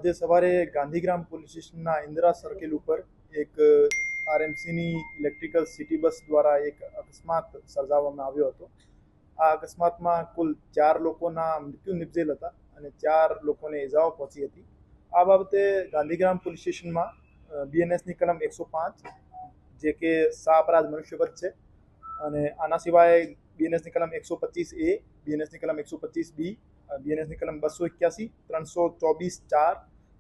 આજે સવારે ગાંધીગ્રામ પોલીસ સ્ટેશનના ઇન્દિરા સર્કલ ઉપર એક આરએમસીની ઇલેક્ટ્રિકલ સિટી બસ દ્વારા એક અકસ્માત સર્જાવવામાં આવ્યો હતો। આ અકસ્માતમાં કુલ 4 લોકોના મૃત્યુ નિપજેલ હતા અને 4 લોકોને ઇજાઓ પહોંચી હતી। આ બાબતે ગાંધીગ્રામ પોલીસ સ્ટેશનમાં બીએનએસની કલમ 105 જે કે સહ-અપરાધ મનુષ્યવધ છે અને આના સિવાય બીએનએસની કલમ 125A, બીએનએસની કલમ 125B, બીએનએસની કલમ 281, 324(4)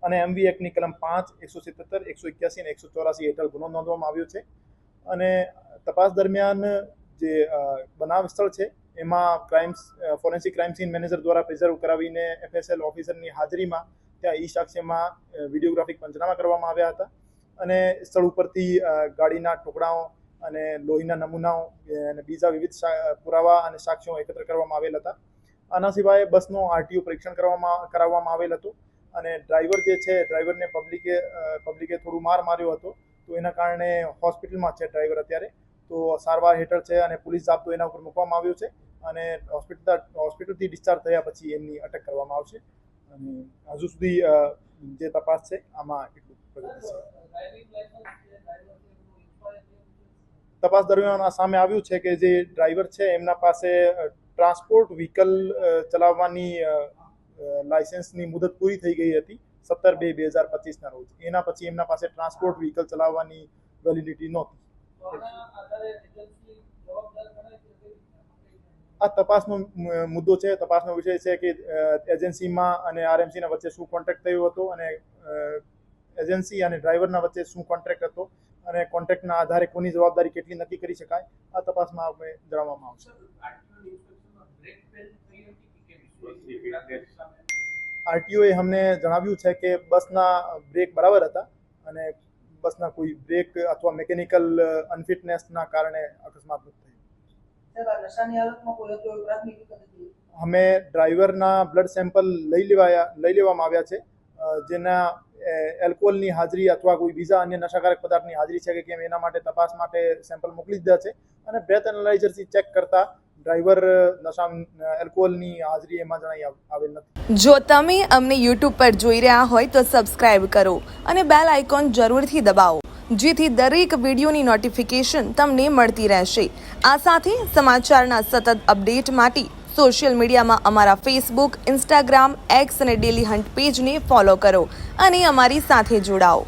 અને એમવી એક્ટની કલમ 5, 177, 181 અને 184 હેઠળ ગુનો નોંધવામાં આવ્યો છે અને તપાસ દરમિયાન જે બનાવ સ્થળ છે એમાં ફોરેન્સિક ક્રાઇમ સીન મેનેજર દ્વારા પ્રિઝર્વ કરાવીને એફએસએલ ઓફિસરની હાજરીમાં ત્યાં ઈ સાક્ષ્યમાં વિડીયોગ્રાફિક પંચનામા કરવામાં આવ્યા હતા અને સ્થળ ઉપરથી ગાડીના ટુકડાઓ અને લોહીના નમૂનાઓ અને બીજા વિવિધ પુરાવા અને સાક્ષ્યો એકત્ર કરવામાં આવેલ હતા। આના સિવાય બસનો આરટીઓ પરીક્ષણ કરાવવામાં આવેલ હતું અને ડ્રાઈવર જે છે ડ્રાઈવરને પબ્લિકે થોડું માર્યો હતો તો એના કારણે હોસ્પિટલમાં છે ડ્રાઈવર અત્યારે તો સારવાર હેઠળ છે અને પોલીસ જાપ્તો એના ઉપર મૂકવામાં આવ્યો છે અને હોસ્પિટલથી ડિસ્ચાર્જ થયા પછી એમની અટક કરવામાં આવશે અને હજુ સુધી જે તપાસ છે આમાં એટલું પ્રગતિ છે। તપાસ દરમિયાન સામે આવ્યું છે કે જે ડ્રાઈવર છે એમના પાસે ટ્રાન્સપોર્ટ વ્હીકલ ચલાવવાની લાયસન્સની મુદત પૂરી થઈ ગઈ હતી 17/2/2025ના રોજ। એના પછી એમના પાસે ટ્રાન્સપોર્ટ વ્હીકલ ચલાવવાની વેલિડિટી નહોતી। આ તપાસનો મુદ્દો છે, તપાસનો વિષય છે કે એજન્સીમાં અને આરએમસીના વચ્ચે શું કોન્ટ્રાક્ટ થયો હતો અને એજન્સી અને ડ્રાઈવરના વચ્ચે શું કોન્ટ્રાક્ટ હતો અને કોન્ટ્રાક્ટના આધારે કોની જવાબદારી કેટલી નક્કી કરી શકાય આ તપાસમાં આપણે જણાવવામાં આવશે। આરટીઓએ અમને જણાવ્યું છે કે બસના બ્રેક બરાબર હતા અને બસના કોઈ બ્રેક અથવા મિકેનિકલ અનફિટનેસના કારણે અકસ્માત થયો। અમે ડ્રાઈવરના બ્લડ સેમ્પલ લઈ લેવામાં આવ્યા છે જેના એલ્કોહોલની હાજરી અથવા કોઈ બીજા અન્ય નશાકારક પદાર્થની હાજરી છે કે કેમ એના માટે તપાસ માટે સેમ્પલ મોકલી દીધા છે અને બ્રેથ એનાલાઇઝરથી ચેક કરતા ડ્રાઈવર એલ્કોહોલની હાજરી એમાં જણાઈ આવેલ નથી। જો તમે અમને યુટ્યુબ પર જોઈ રહ્યા હોય તો સબસ્ક્રાઇબ કરો અને બેલ આઇકોન જરૂરથી દબાવો જેથી દરેક વિડીયોની નોટિફિકેશન તમને મળતી રહેશે। આ સાથે સમાચારના સતત અપડેટ માટે સોશિયલ મીડિયામાં અમારા ફેસબુક, ઇન્સ્ટાગ્રામ, એક્સ અને ડેલી હન્ટ પેજને ફોલો કરો અને અમારી સાથે જોડાઓ।